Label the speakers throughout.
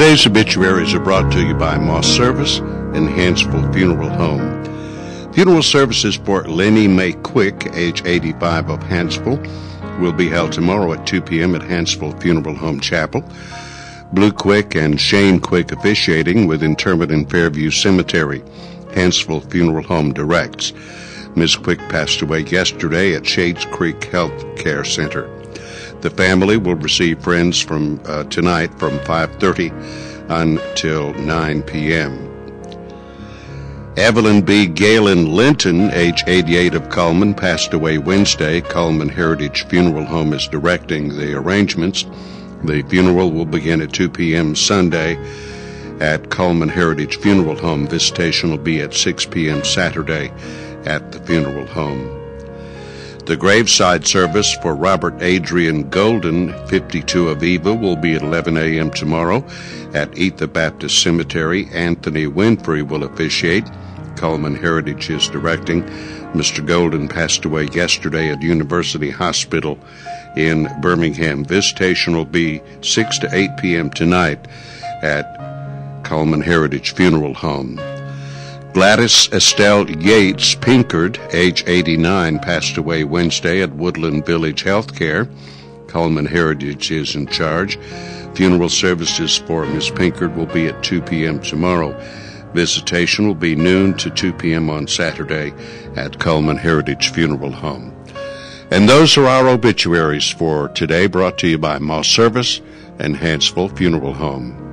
Speaker 1: Today's obituaries are brought to you by Moss Service and Hansville Funeral Home. Funeral services for Lenny Mae Quick, age 85, of Hansville, will be held tomorrow at 2 p.m. at Hansville Funeral Home Chapel. Blue Quick and Shane Quick officiating, with interment in Fairview Cemetery. Hansville Funeral Home directs. Ms. Quick passed away yesterday at Shades Creek Health Care Center. The family will receive friends from tonight from 5:30 until 9 p.m. Evelyn B. Galen Linton, age 88, of Cullman, passed away Wednesday. Cullman Heritage Funeral Home is directing the arrangements. The funeral will begin at 2 p.m. Sunday at Cullman Heritage Funeral Home. Visitation will be at 6 p.m. Saturday at the funeral home. The graveside service for Robert Adrian Golden, 52, of Eva, will be at 11 a.m. tomorrow at Etha Baptist Cemetery. Anthony Winfrey will officiate. Cullman Heritage is directing. Mr. Golden passed away yesterday at University Hospital in Birmingham. Visitation will be 6 to 8 p.m. tonight at Cullman Heritage Funeral Home. Gladys Estelle Yates Pinkard, age 89, passed away Wednesday at Woodland Village Healthcare. Cullman Heritage is in charge. Funeral services for Ms. Pinkard will be at 2 p.m. tomorrow. Visitation will be noon to 2 p.m. on Saturday at Cullman Heritage Funeral Home. And those are our obituaries for today, brought to you by Moss Service and Hansville Funeral Home.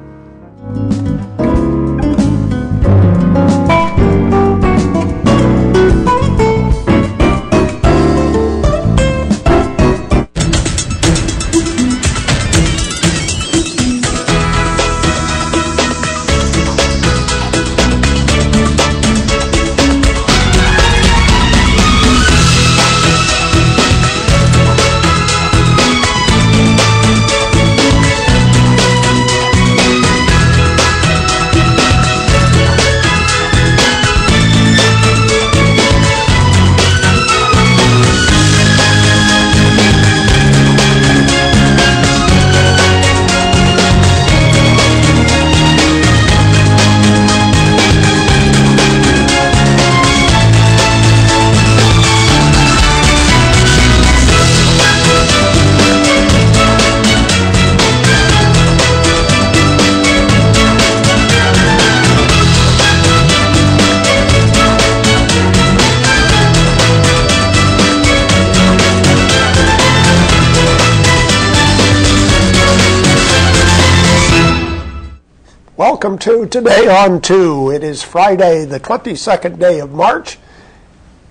Speaker 2: Welcome to Today on 2. It is Friday, the 22nd day of March.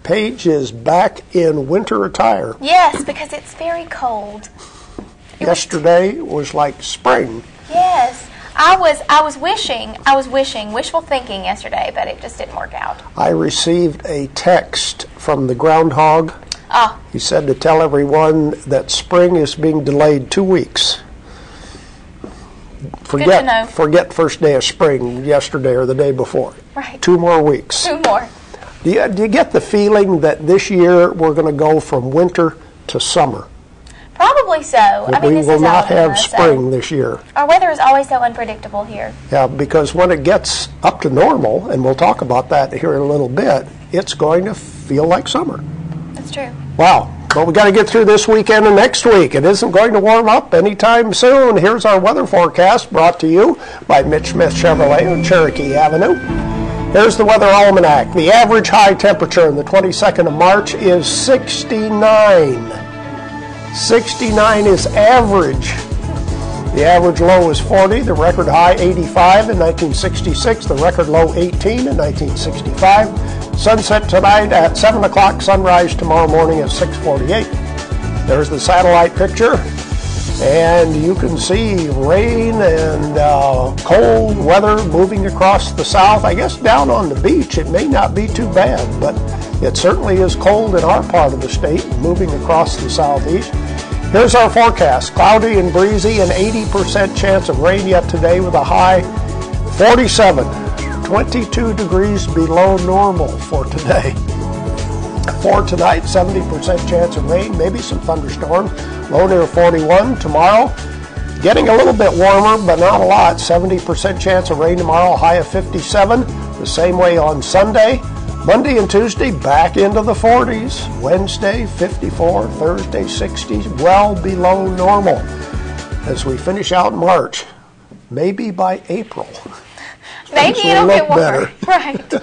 Speaker 2: Paige is back in winter attire.
Speaker 3: Yes, because it's very cold.
Speaker 2: Yesterday was like spring.
Speaker 3: Yes. I was wishing, wishful thinking yesterday, but it just didn't work out.
Speaker 2: I received a text from the groundhog.
Speaker 3: Oh.
Speaker 2: He said to tell everyone that spring is being delayed 2 weeks. Forget first day of spring yesterday or the day before.
Speaker 3: Right.
Speaker 2: 2 more weeks.
Speaker 3: 2 more.
Speaker 2: Do you get the feeling that this year we're going to go from winter to summer?
Speaker 3: Probably so.
Speaker 2: We will not have spring this year.
Speaker 3: Our weather is always so unpredictable here.
Speaker 2: Yeah, because when it gets up to normal, and we'll talk about that here in a little bit, it's going to feel like summer.
Speaker 3: That's true.
Speaker 2: Wow. Well, we got to get through this weekend and next week. It isn't going to warm up anytime soon. Here's our weather forecast brought to you by Mitch Smith Chevrolet on Cherokee Avenue. Here's the weather almanac. The average high temperature on the 22nd of March is 69. 69 is average. The average low is 40. The record high 85 in 1966. The record low 18 in 1965. Sunset tonight at 7 o'clock, sunrise tomorrow morning at 6:48. There's the satellite picture, and you can see rain and cold weather moving across the south. I guess down on the beach it may not be too bad, but it certainly is cold in our part of the state, moving across the southeast. Here's our forecast. Cloudy and breezy, an 80% chance of rain yet today with a high 47. 22 degrees below normal for today. For tonight, 70% chance of rain, maybe some thunderstorms. Low near 41. Tomorrow, Getting a little bit warmer, but not a lot. 70% chance of rain tomorrow, high of 57. The same way on Sunday. Monday and Tuesday, back into the 40s. Wednesday, 54. Thursday, 60s, well below normal. As we finish out March, maybe by April.
Speaker 3: Maybe it'll get warmer. Right.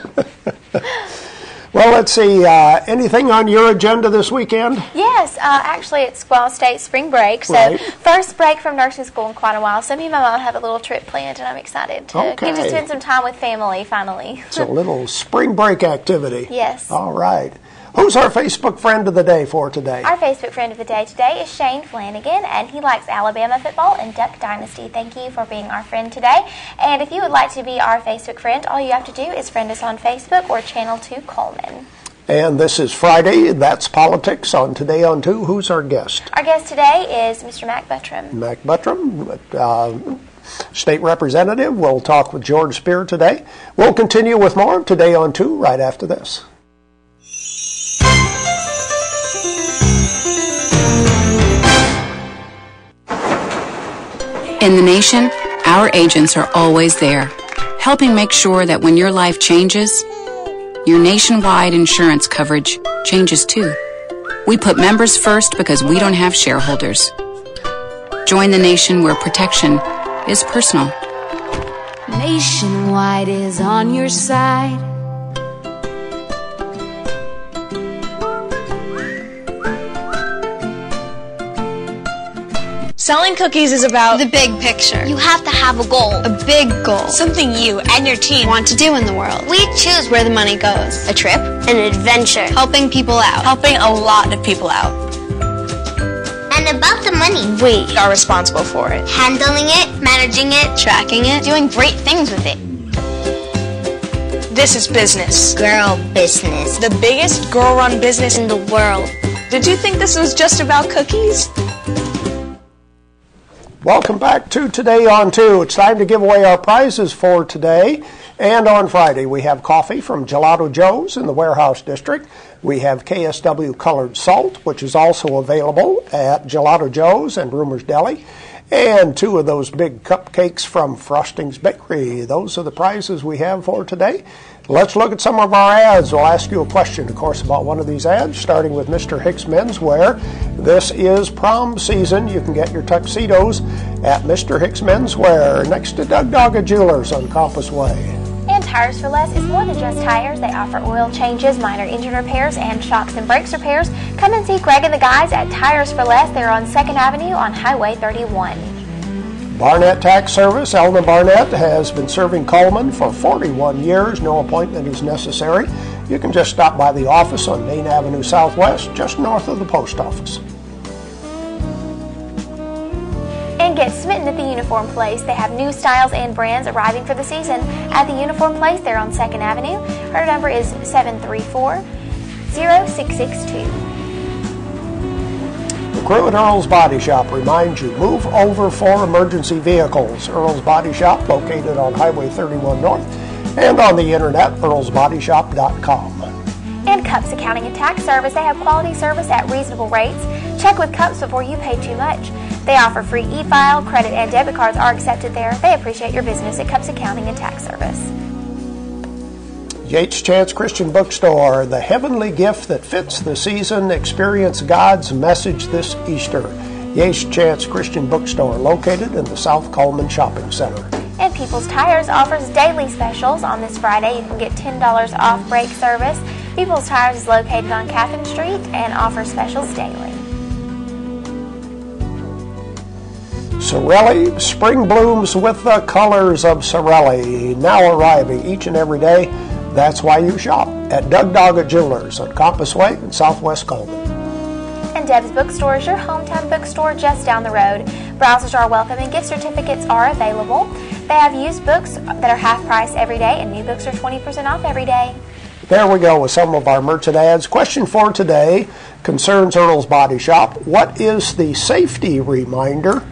Speaker 2: Well, let's see. Anything on your agenda this weekend?
Speaker 3: Yes, actually it's Squaw State spring break. So
Speaker 2: Right.
Speaker 3: first break from nursing school in quite a while. So me and my mom have a little trip planned, and I'm excited to get to spend some time with family finally.
Speaker 2: It's a little spring break activity.
Speaker 3: Yes.
Speaker 2: All right. Who's our Facebook friend of the day for today?
Speaker 3: Our Facebook friend of the day today is Shane Flanagan, and he likes Alabama football and Duck Dynasty. Thank you for being our friend today. And if you would like to be our Facebook friend, all you have to do is friend us on Facebook or Channel 2 Coleman.
Speaker 2: And this is Friday. That's Politics on Today on 2. Who's our guest?
Speaker 3: Our guest today is Mr. Mac Buttram.
Speaker 2: Mac Buttram, State Representative. We'll talk with George Spear today. We'll continue with more of Today on 2 right after this.
Speaker 4: In the nation, our agents are always there, helping make sure that when your life changes, your nationwide insurance coverage changes too. We put members first because we don't have shareholders. Join the nation where protection is personal.
Speaker 5: Nationwide is on your side.
Speaker 6: Selling cookies is about
Speaker 7: the big picture. You have to have a goal. A big goal. Something you and your team want to do in the world. We choose where the money goes. A trip. An adventure. Helping people out. Helping a lot of people out. And about the money. We are responsible for it. Handling it, managing it, tracking it, doing great things with it.
Speaker 6: This is business.
Speaker 7: Girl business.
Speaker 6: The biggest girl-run business
Speaker 7: In the world.
Speaker 6: Did you think this was just about cookies?
Speaker 2: Welcome back to Today on 2. It's time to give away our prizes for today. And on Friday, we have coffee from Gelato Joe's in the Warehouse District. We have KSW Colored Salt, which is also available at Gelato Joe's and Rumor's Deli. And 2 of those big cupcakes from Frosting's Bakery. Those are the prizes we have for today. Let's look at some of our ads. We'll ask you a question, of course, about one of these ads, starting with Mr. Hicks Menswear. This is prom season. You can get your tuxedos at Mr. Hicks Menswear, next to Doug Dogga Jewelers on Compass Way.
Speaker 3: And Tires for Less is more than just tires. They offer oil changes, minor engine repairs, and shocks and brakes repairs. Come and see Greg and the guys at Tires for Less. They're on 2nd Avenue on Highway 31.
Speaker 2: Barnett Tax Service. Elna Barnett has been serving Coleman for 41 years. No appointment is necessary. You can just stop by the office on Main Avenue Southwest, just north of the post office.
Speaker 3: And get smitten at the Uniform Place. They have new styles and brands arriving for the season. At the Uniform Place, they're on 2nd Avenue. Her number is 734-0662.
Speaker 2: The crew at Earl's Body Shop reminds you, move over for emergency vehicles. Earl's Body Shop, located on Highway 31 North, and on the internet, earlsbodyshop.com.
Speaker 3: And Cups Accounting and Tax Service. They have quality service at reasonable rates. Check with Cups before you pay too much. They offer free e-file, credit, and debit cards are accepted there. They appreciate your business at Cups Accounting and Tax Service.
Speaker 2: Yates Chance Christian Bookstore, the heavenly gift that fits the season. Experience God's message this Easter. Yates Chance Christian Bookstore, located in the South Coleman Shopping Center.
Speaker 3: And People's Tires offers daily specials. On this Friday, you can get $10 off brake service. People's Tires is located on Catherine Street and offers specials daily.
Speaker 2: Sorelli, spring blooms with the colors of Sorelli, now arriving each and every day. That's why you shop at Doug Dogga Jewelers on Compass Way in Southwest Coleman.
Speaker 3: And Deb's Bookstore is your hometown bookstore just down the road. Browsers are welcome and gift certificates are available. They have used books that are half price every day, and new books are 20% off every day.
Speaker 2: There we go with some of our merchant ads. Question for today concerns Earl's Body Shop. What is the safety reminder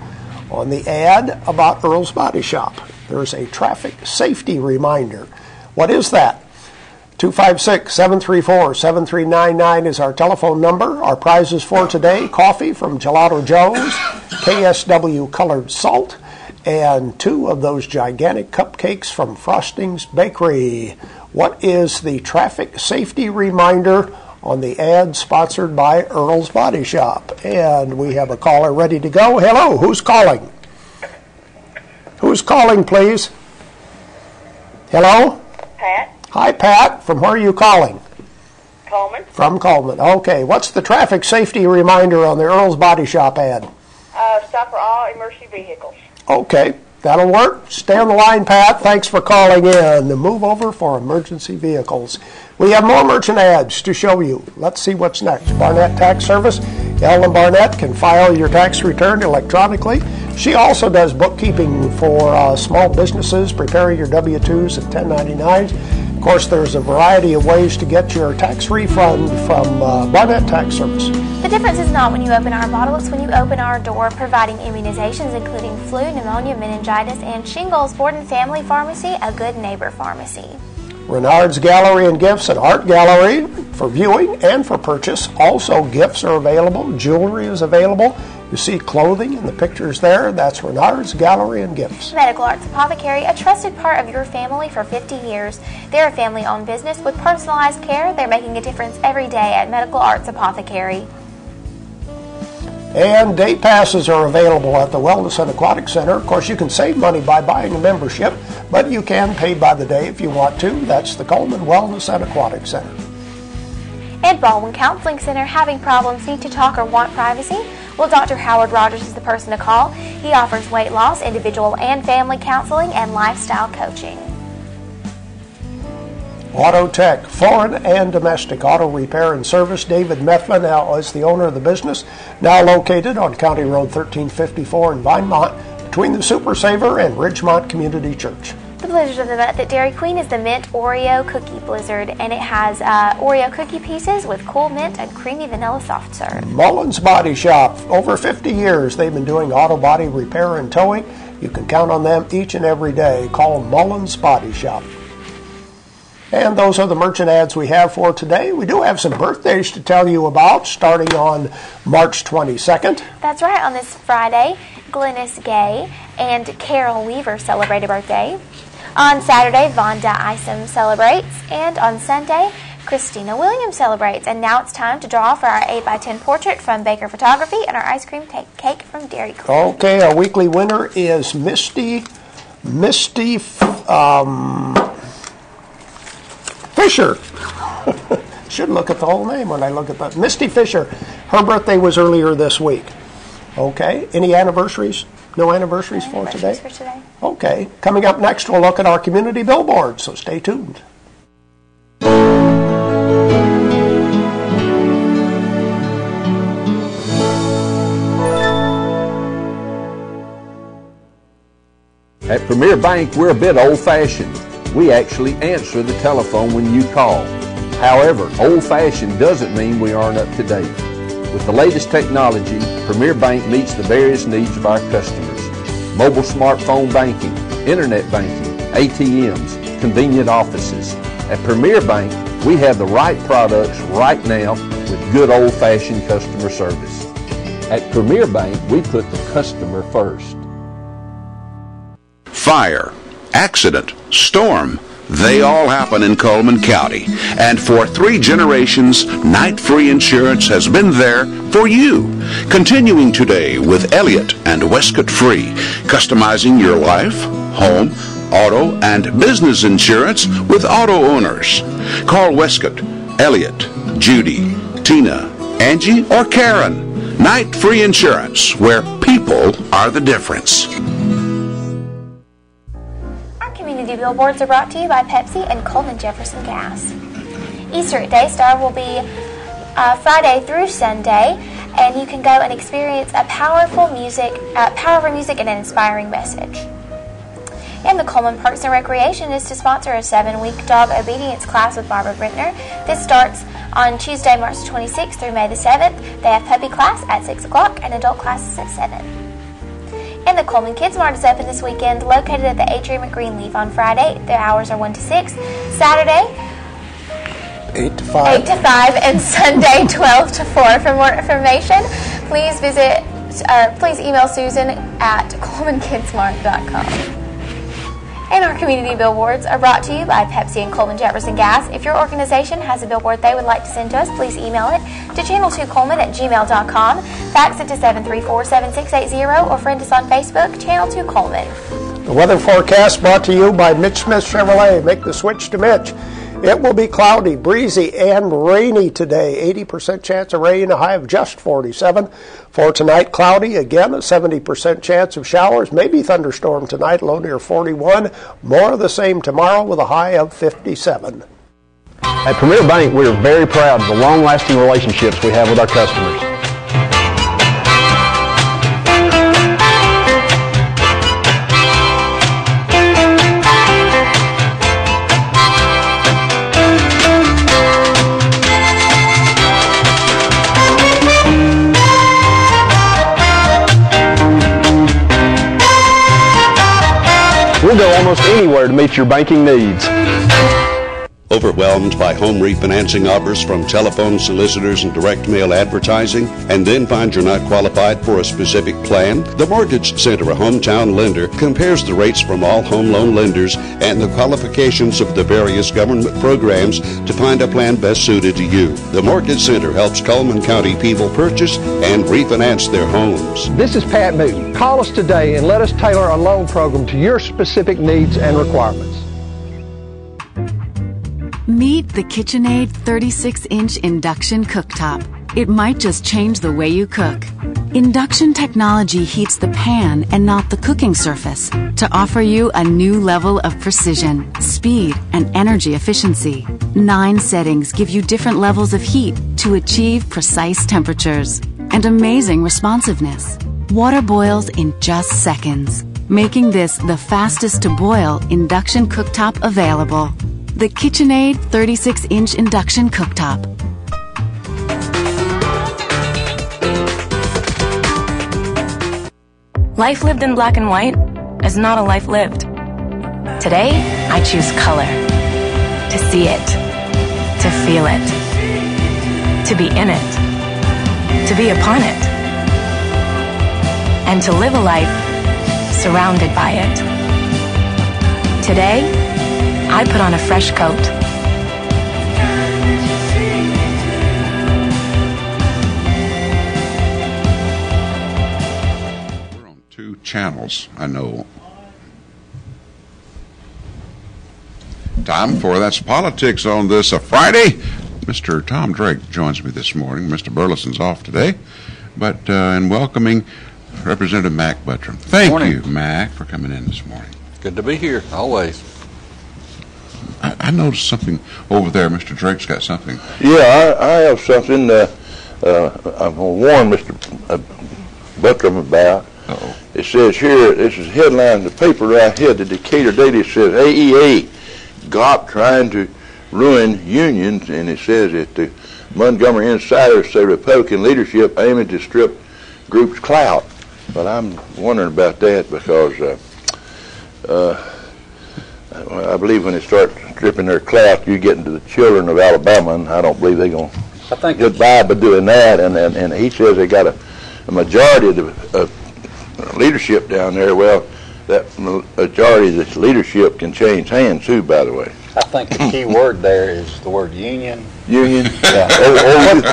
Speaker 2: on the ad about Earl's Body Shop? There's a traffic safety reminder. What is that? 256-734-7399 is our telephone number. Our prizes for today, coffee from Gelato Joe's, KSW colored salt, and 2 of those gigantic cupcakes from Frosting's Bakery. What is the traffic safety reminder on the ad sponsored by Earl's Body Shop? And we have a caller ready to go. Hello, who's calling? Who's calling, please? Hello?
Speaker 8: Pat.
Speaker 2: Hi, Pat. From where are you calling?
Speaker 8: Coleman.
Speaker 2: From Coleman. Okay. What's the traffic safety reminder on the Earl's Body Shop ad?
Speaker 8: Stop for all emergency vehicles.
Speaker 2: Okay. That'll work. Stay on the line, Pat. Thanks for calling in. Move over for emergency vehicles. We have more merchant ads to show you. Let's see what's next. Barnett Tax Service. Ellen Barnett can file your tax return electronically. She also does bookkeeping for small businesses, preparing your W-2s and 1099s. Of course, there's a variety of ways to get your tax refund from Barnett Tax Service.
Speaker 3: The difference is not when you open our bottle, it's when you open our door, providing immunizations including flu, pneumonia, meningitis, and shingles. Borden Family Pharmacy, a good neighbor pharmacy.
Speaker 2: Renard's Gallery and Gifts, an art gallery for viewing and for purchase. Also, gifts are available. Jewelry is available. You see clothing in the pictures there. That's Renard's Gallery and Gifts.
Speaker 3: Medical Arts Apothecary, a trusted part of your family for 50 years. They're a family-owned business with personalized care. They're making a difference every day at Medical Arts Apothecary.
Speaker 2: And day passes are available at the Wellness and Aquatic Center. Of course, you can save money by buying a membership, but you can pay by the day if you want to. That's the Coleman Wellness and Aquatic Center.
Speaker 3: And Baldwin Counseling Center, having problems, need to talk, or want privacy? Well, Dr. Howard Rogers is the person to call. He offers weight loss, individual and family counseling, and lifestyle coaching.
Speaker 2: Auto Tech, foreign and domestic auto repair and service. David Methvin now is the owner of the business, now located on County Road 1354 in Vinemont, between the Super Saver and Ridgemont Community Church.
Speaker 3: The Blizzard of the Month at Dairy Queen is the Mint Oreo Cookie Blizzard, and it has Oreo cookie pieces with cool mint and creamy vanilla soft serve.
Speaker 2: Mullins Body Shop, over 50 years they've been doing auto body repair and towing. You can count on them each and every day. Call them Mullins Body Shop. And those are the merchant ads we have for today. We do have some birthdays to tell you about, starting on March 22nd.
Speaker 3: That's right. On this Friday, Glennis Gay and Carol Weaver celebrate a birthday. On Saturday, Vonda Isom celebrates. And on Sunday, Christina Williams celebrates. And now it's time to draw for our 8x10 portrait from Baker Photography and our ice cream cake from Dairy Queen.
Speaker 2: Okay, our weekly winner is Misty Fisher. Should look at the whole name when I look at that. Misty Fisher. Her birthday was earlier this week. Okay. Any anniversaries? No anniversaries for today? Okay. Coming up next, we'll look at our community billboard, so stay tuned.
Speaker 9: At Premier Bank, we're a bit old-fashioned. We actually answer the telephone when you call. However, old-fashioned doesn't mean we aren't up to date. With the latest technology, Premier Bank meets the various needs of our customers. Mobile smartphone banking, internet banking, ATMs, convenient offices. At Premier Bank, we have the right products right now with good old-fashioned customer service. At Premier Bank, we put the customer first.
Speaker 10: Fire, accident, storm, they all happen in Cullman County. And for 3 generations, Night Free Insurance has been there for you. Continuing today with Elliott and Westcott Free, customizing your life, home, auto, and business insurance with auto owners. Call Westcott, Elliott, Judy, Tina, Angie, or Karen. Night Free Insurance, where people are the difference.
Speaker 3: Community billboards are brought to you by Pepsi and Coleman Jefferson Gas. Easter at Daystar will be Friday through Sunday, and you can go and experience a powerful music and an inspiring message. And the Coleman Parks and Recreation is to sponsor a 7-week dog obedience class with Barbara Brittner. This starts on Tuesday, March 26th through May the 7th. They have puppy class at 6 o'clock and adult classes at 7. And the Coleman Kids Mart is open this weekend, located at the Atrium at Greenleaf on Friday. Their hours are 1 to 6. Saturday,
Speaker 2: 8 to 5.
Speaker 3: 8 to 5 and Sunday 12 to 4. For more information, please please email Susan at ColemanKidsMart.com. And our community billboards are brought to you by Pepsi and Coleman Jefferson Gas. If your organization has a billboard they would like to send to us, please email it to channel2coleman@gmail.com, fax it to 734-7680, or friend us on Facebook, Channel 2 Coleman.
Speaker 2: The weather forecast brought to you by Mitch Smith Chevrolet. Make the switch to Mitch. It will be cloudy, breezy, and rainy today. 80% chance of rain, a high of just 47. For tonight, cloudy, again, a 70% chance of showers, maybe thunderstorm tonight, low near 41. More of the same tomorrow with a high of 57.
Speaker 11: At Premier Bank, we are very proud of the long-lasting relationships we have with our customers. We'll go almost anywhere to meet your banking needs.
Speaker 1: Overwhelmed by home refinancing offers from telephone solicitors and direct mail advertising, and then find you're not qualified for a specific plan? The Mortgage Center, a hometown lender, compares the rates from all home loan lenders and the qualifications of the various government programs to find a plan best suited to you. The Mortgage Center helps Coleman County people purchase and refinance their homes.
Speaker 11: This is Pat Newton. Call us today and let us tailor a loan program to your specific needs and requirements.
Speaker 12: Meet the KitchenAid 36-inch induction cooktop. It might just change the way you cook. Induction technology heats the pan and not the cooking surface to offer you a new level of precision, speed, and energy efficiency. 9 settings give you different levels of heat to achieve precise temperatures and amazing responsiveness. Water boils in just seconds, making this the fastest to boil induction cooktop available. The KitchenAid 36-inch induction cooktop.
Speaker 13: Life lived in black and white is not a life lived. Today, I choose color. To see it. To feel it. To be in it. To be upon it. And to live a life surrounded by it. Today, I put on a fresh coat.
Speaker 10: We're on 2 channels, I know. Time for That's Politics on this Friday. Mr. Tom Drake joins me this morning. Mr. Burleson's off today. But in welcoming Representative Mac Buttram. Thank you, Mac, for coming in this morning.
Speaker 9: Good to be here, always.
Speaker 10: I noticed something over there. Mr. Drake's got something.
Speaker 14: Yeah, I have something I'm going to warn Mr. Buttram about.
Speaker 10: Uh-oh.
Speaker 14: It says here, this is a headline in the paper right here, the Decatur Daily says, AEA, GOP trying to ruin unions, and it says that the Montgomery insiders say Republican leadership aiming to strip groups' clout. But I'm wondering about that because I believe when they start stripping their clout, you get into the children of Alabama, and I don't believe they're going to get by by doing that. And he says they got a majority of the leadership down there. Well, that majority of this leadership can change hands too, by the way.
Speaker 15: I think the key word there is the word union.
Speaker 14: Union?
Speaker 15: Yeah.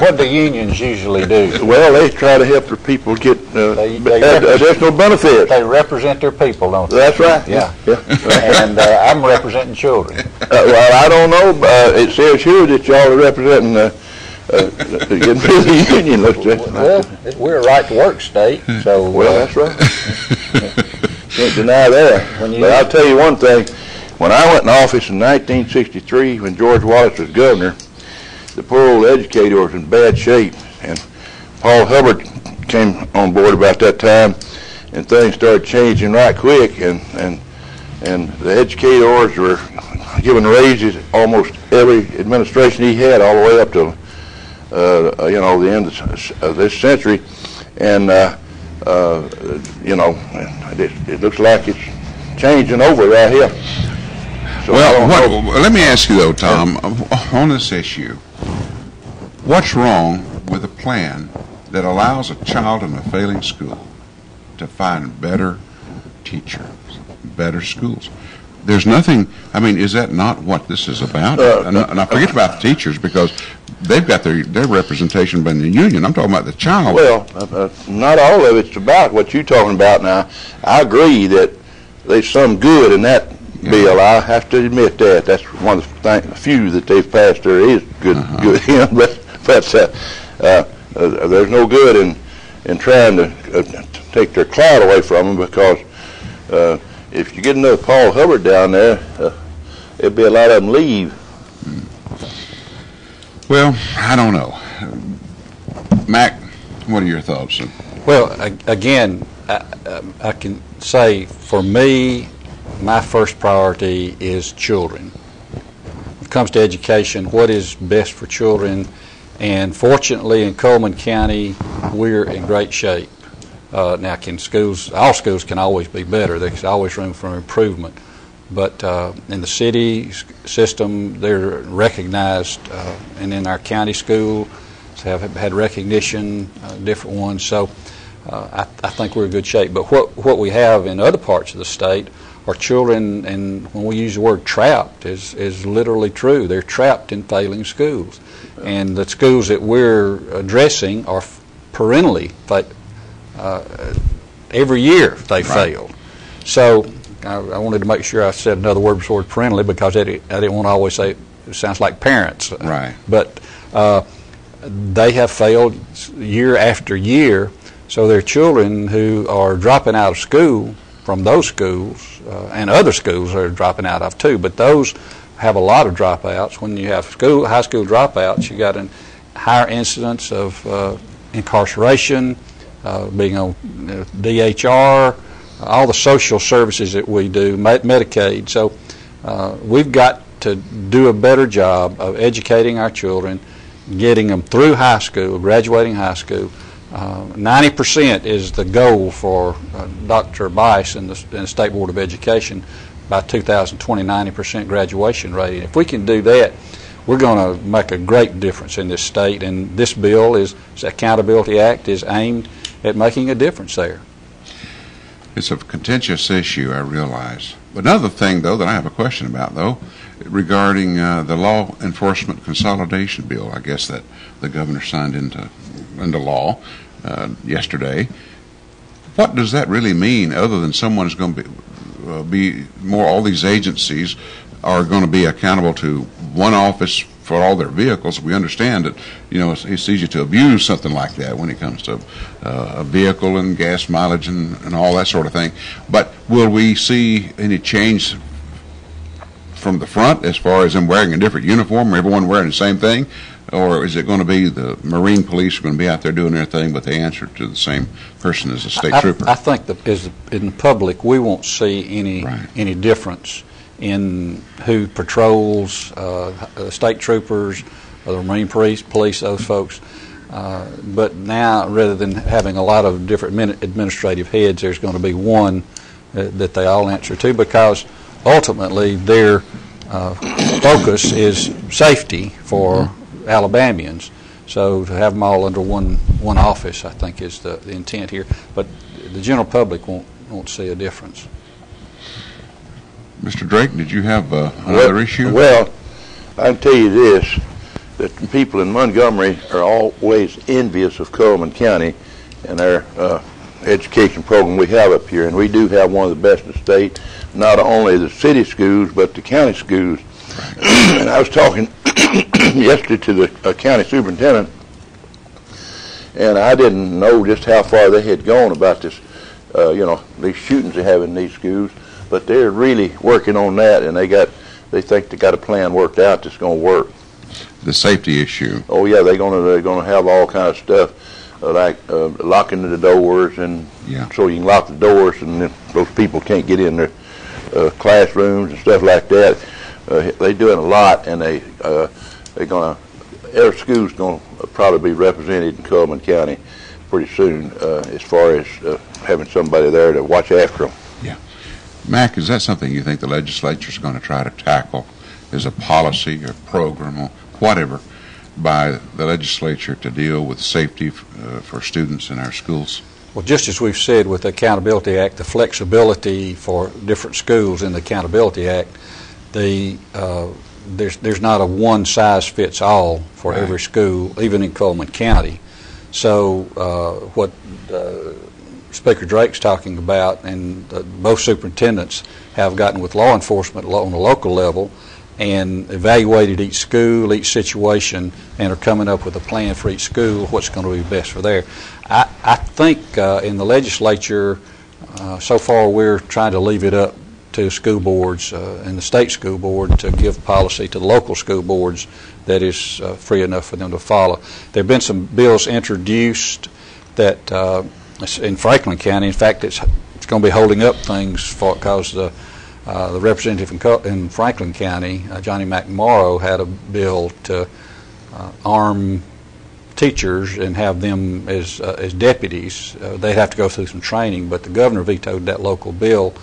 Speaker 15: What do unions usually do?
Speaker 14: Well, they try to help their people get additional benefits.
Speaker 15: They represent their people, don't they?
Speaker 14: That's right.
Speaker 15: Yeah.
Speaker 14: And
Speaker 15: I'm representing children.
Speaker 14: Well, I don't know. It says here that y'all are representing getting rid of the union.
Speaker 15: Well, we're a right-to-work state, so...
Speaker 14: Well, that's right. Can't deny that. But I'll tell you one thing. When I went in office in 1963, when George Wallace was governor, the poor old educator was in bad shape. And Paul Hubbard came on board about that time, and things started changing right quick. And the educators were given raises almost every administration he had, all the way up to the end of this century. And it looks like it's changing over right here. So
Speaker 10: well, let me ask you though, Tom, on this issue, what's wrong with a plan that allows a child in a failing school to find better teachers, better schools? There's nothing, I mean, is that not what this is about? And I forget about the teachers because they've got their representation by the union. I'm talking about the child.
Speaker 14: Well, not all of it's about what you're talking about now. I agree that there's some good in that bill. I have to admit that. That's one of the few that they've passed there is good in, but there's no good in trying to take their clout away from them because if you get another Paul Hubbard down there, there'd be a lot of them leave.
Speaker 10: Well, I don't know. Mac, what are your thoughts?
Speaker 15: Well, again, I can say for me, my first priority is children. When it comes to education, what is best for children? And fortunately, in Coleman County, we're in great shape. Now, all schools can always be better. There's always room for improvement. But in the city system, they're recognized, and in our county schools have had recognition, different ones. So I think we're in good shape. But what we have in other parts of the state are children, and when we use the word trapped, is literally true. They're trapped in failing schools. And the schools that we're addressing are perennially every year they failed. So I wanted to make sure I said another word before parentally because I didn't want to always say it sounds like parents.
Speaker 10: Right.
Speaker 15: But they have failed year after year, so there are children who are dropping out of school from those schools, and other schools are dropping out of too, but those have a lot of dropouts. When you have high school dropouts, you got a higher incidence of incarceration, being on DHR, all the social services that we do, Medicaid. So we've got to do a better job of educating our children, getting them through high school, graduating high school. 90% is the goal for Dr. Bice and the State Board of Education by 2020, 90% graduation rate. If we can do that, we're going to make a great difference in this state, and this bill, this Accountability Act, is aimed at making a difference there.
Speaker 10: It's a contentious issue, I realize. But another thing, though, that I have a question about, though, regarding the Law Enforcement Consolidation Bill, I guess that the governor signed into law yesterday. What does that really mean, other than someone is going to be more, all these agencies are going to be accountable to one office for all their vehicles? We understand that, you know, it's easy to abuse something like that when it comes to a vehicle and gas mileage and all that sort of thing. But will we see any change from the front as far as them wearing a different uniform, everyone wearing the same thing? Or is it going to be the Marine Police are going to be out there doing their thing, but they answer to the same person as a state trooper?
Speaker 15: I think that in the public, we won't see any difference in who patrols, state troopers, or the Marine Police, those folks. But now, rather than having a lot of different administrative heads, there's going to be one that they all answer to, because ultimately their focus is safety for Alabamians. So to have them all under one office, I think, is the intent here. But the general public won't see a difference.
Speaker 10: Mr. Drake, did you have another issue?
Speaker 14: Well, I can tell you this, that the people in Montgomery are always envious of Coleman County and our education program we have up here. And we do have one of the best in the state, not only the city schools, but the county schools. And I was talking yesterday to the county superintendent, and I didn't know just how far they had gone about this, these shootings they have in these schools. But they're really working on that, and they think they got a plan worked out that's going to work.
Speaker 10: The safety issue.
Speaker 14: Oh yeah, they're going to have all kind of stuff like locking the doors, and so you can lock the doors, and then those people can't get in their classrooms and stuff like that. They're doing a lot, and they're going to. Every school's going to probably be represented in Coleman County pretty soon, as far as having somebody there to watch after them.
Speaker 10: Yeah.
Speaker 16: Mac, is that something you think the legislature is going to try to tackle as a policy or program or whatever by the legislature to deal with safety for students in our schools?
Speaker 15: Well, just as we've said with the Accountability Act, the flexibility for different schools in the Accountability Act, there's not a one-size-fits-all for every school, even in Coleman County. So what Speaker Drake's talking about, and both superintendents have gotten with law enforcement on a local level and evaluated each school, each situation, and are coming up with a plan for each school, what's going to be best for there. I think in the legislature, so far we're trying to leave it up to school boards and the state school board to give policy to the local school boards that is free enough for them to follow. There have been some bills introduced that in Franklin County, in fact, it's going to be holding up things for because the representative in Franklin County, Johnny McMorrow, had a bill to arm teachers and have them as deputies. They'd have to go through some training, but the governor vetoed that local bill,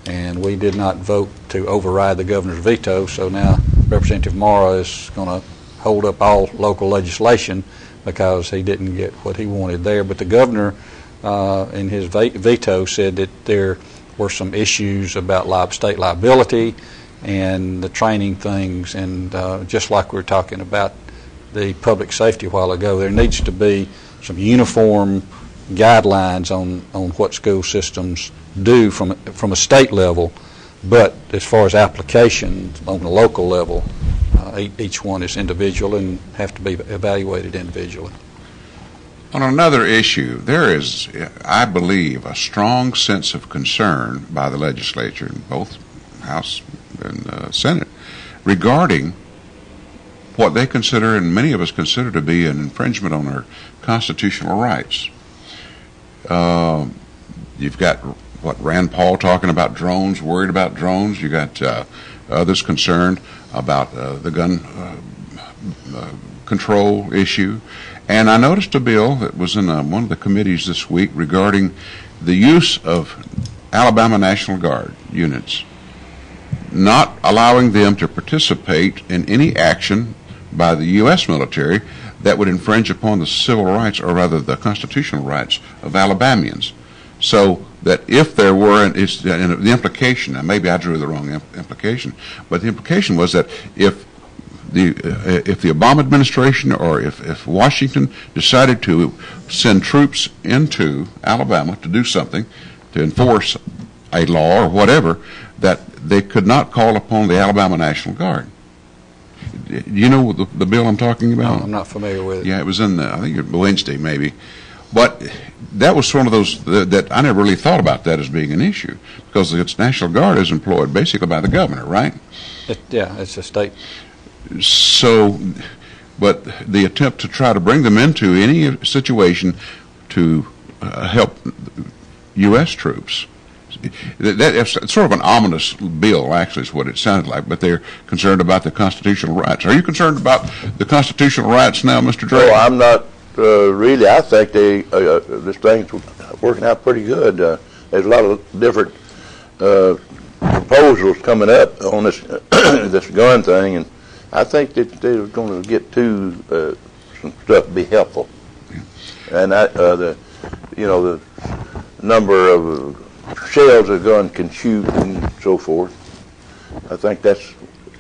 Speaker 15: and we did not vote to override the governor's veto. So now Representative Morrow is going to hold up all local legislation because he didn't get what he wanted there. But the governor, in his veto, said that there were some issues about state liability and the training things, and just like we were talking about the public safety a while ago, there needs to be some uniform guidelines on what school systems do from a state level, but as far as application on the local level, each one is individual and have to be evaluated individually.
Speaker 16: On another issue, there is, I believe, a strong sense of concern by the legislature in both House and Senate regarding what they consider, and many of us consider, to be an infringement on our constitutional rights. You've got Rand Paul talking about drones, worried about drones. You got others concerned about the gun control issue. And I noticed a bill that was in one of the committees this week regarding the use of Alabama National Guard units, not allowing them to participate in any action by the U.S. military that would infringe upon the civil rights, or rather the constitutional rights, of Alabamians. So that if there were, the implication, and maybe I drew the wrong implication, but the implication was that if the Obama administration or if Washington decided to send troops into Alabama to do something, to enforce a law or whatever, that they could not call upon the Alabama National Guard. Do you know the bill I'm talking about?
Speaker 15: No, I'm not familiar with it.
Speaker 16: Yeah, it was in I think Wednesday maybe. But that was one of those that I never really thought about that as being an issue, because the National Guard is employed basically by the governor, right?
Speaker 15: Yeah, it's a state.
Speaker 16: So, but the attempt to try to bring them into any situation to help U.S. troops, that's sort of an ominous bill, actually, is what it sounded like, but they're concerned about the constitutional rights. Are you concerned about the constitutional rights now, Mr. Drake?
Speaker 14: No, I'm not really. I think this thing's working out pretty good. There's a lot of different proposals coming up on this this gun thing, and I think that they're going to get to some stuff to be helpful. Yeah. And the number of shells a gun can shoot and so forth, I think that's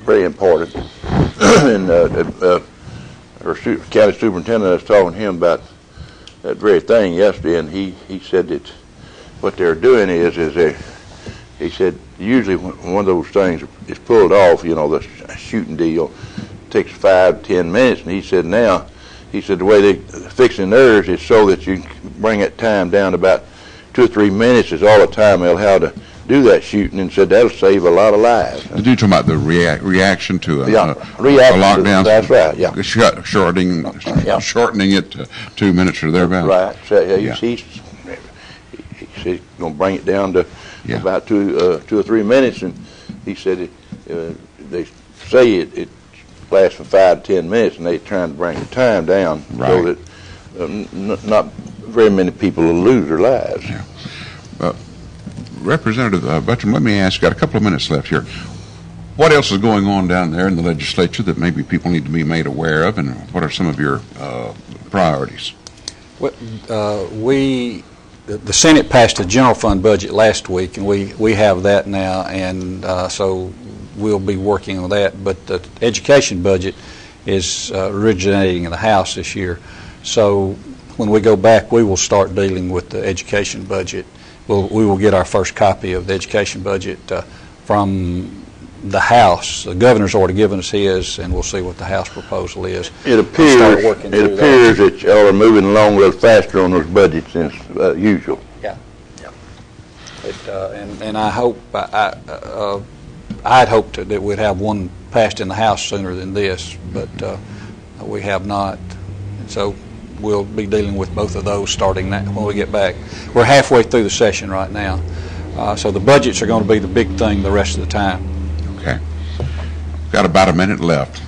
Speaker 14: very important. And our county superintendent, I was talking to him about that very thing yesterday, and he said that what they're doing is he said usually when one of those things is pulled off, the shooting deal takes 5 to 10 minutes, and he said the way they're fixing theirs is so that you can bring that time down to about 2 or 3 minutes is all the time they'll have to do that shooting, and said that'll save a lot of lives.
Speaker 16: Did you talk about the reaction to a
Speaker 14: To,
Speaker 16: lockdown?
Speaker 14: that's right, yeah.
Speaker 16: Shortening it to 2 minutes or thereabouts.
Speaker 14: Right. So, he said he's going to bring it down to about 2 or 3 minutes, and he said they say it lasts for 5 to 10 minutes, and they're trying to bring the time down so that not very many people will lose their lives.
Speaker 16: Yeah. Representative Buttram, let me ask, got a couple of minutes left here. What else is going on down there in the legislature that maybe people need to be made aware of, and what are some of your priorities?
Speaker 15: Well, the Senate passed a general fund budget last week, and we have that now, and so we'll be working on that. But the education budget is originating in the House this year. So when we go back, we will start dealing with the education budget. We will get our first copy of the education budget from the House. The governor's already given us his, and we'll see what the House proposal is.
Speaker 14: It appears that y'all are moving along a little faster on those budgets than usual.
Speaker 15: Yeah. And I hope I'd hoped that we'd have one passed in the House sooner than this, but we have not. And so we'll be dealing with both of those starting when we get back. We're halfway through the session right now, so the budgets are going to be the big thing the rest of the time.
Speaker 16: Okay. Got about a minute left.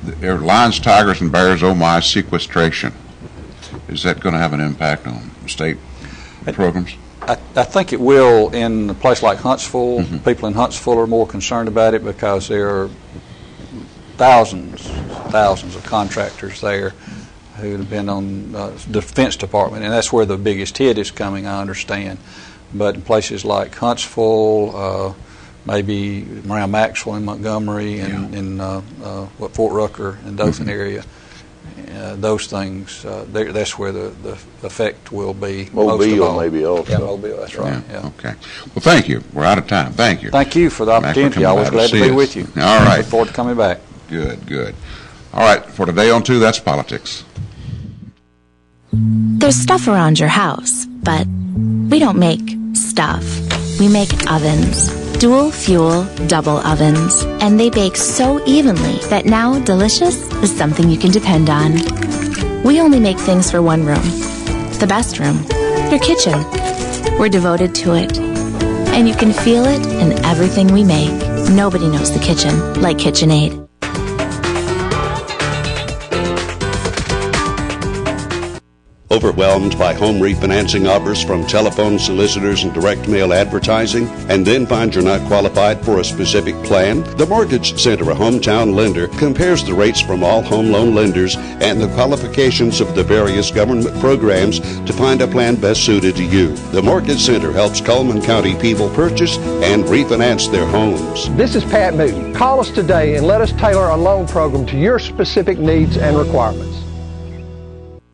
Speaker 16: The lions, tigers, and bears, oh my, sequestration. Is that going to have an impact on state programs?
Speaker 15: I think it will in a place like Huntsville. Mm-hmm. People in Huntsville are more concerned about it because there are thousands of contractors there who have been on the Defense Department, and that's where the biggest hit is coming, I understand. But in places like Huntsville, maybe around Maxwell and Montgomery and in Fort Rucker and Dothan area, those things, that's where the effect will be.
Speaker 14: Mobile maybe also.
Speaker 15: Yeah, Mobile, that's right. Yeah.
Speaker 16: Okay. Well, thank you. We're out of time. Thank you.
Speaker 15: Thank you for the opportunity. I was glad to be with you.
Speaker 16: All right.
Speaker 15: Look forward to coming back.
Speaker 16: Good. All right. For today on 2, that's politics.
Speaker 17: There's stuff around your house, but we don't make stuff. We make ovens. Dual fuel, double ovens. And they bake so evenly that now delicious is something you can depend on. We only make things for one room. The best room. Your kitchen. We're devoted to it. And you can feel it in everything we make. Nobody knows the kitchen like KitchenAid.
Speaker 1: Overwhelmed by home refinancing offers from telephone solicitors and direct mail advertising, and then find you're not qualified for a specific plan? The Mortgage Center, a hometown lender, compares the rates from all home loan lenders and the qualifications of the various government programs to find a plan best suited to you. The Mortgage Center helps Cullman County people purchase and refinance their homes.
Speaker 11: This is Pat Newton. Call us today and let us tailor a loan program to your specific needs and requirements.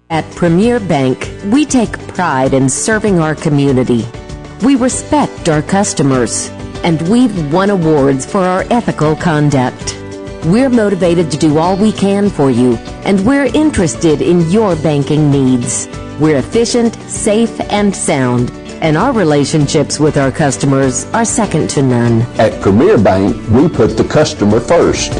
Speaker 18: At Premier Bank, we take pride in serving our community. We respect our customers, and we've won awards for our ethical conduct. We're motivated to do all we can for you, and we're interested in your banking needs. We're efficient, safe, and sound, and our relationships with our customers are second to none.
Speaker 9: At Premier Bank, we put the customer first.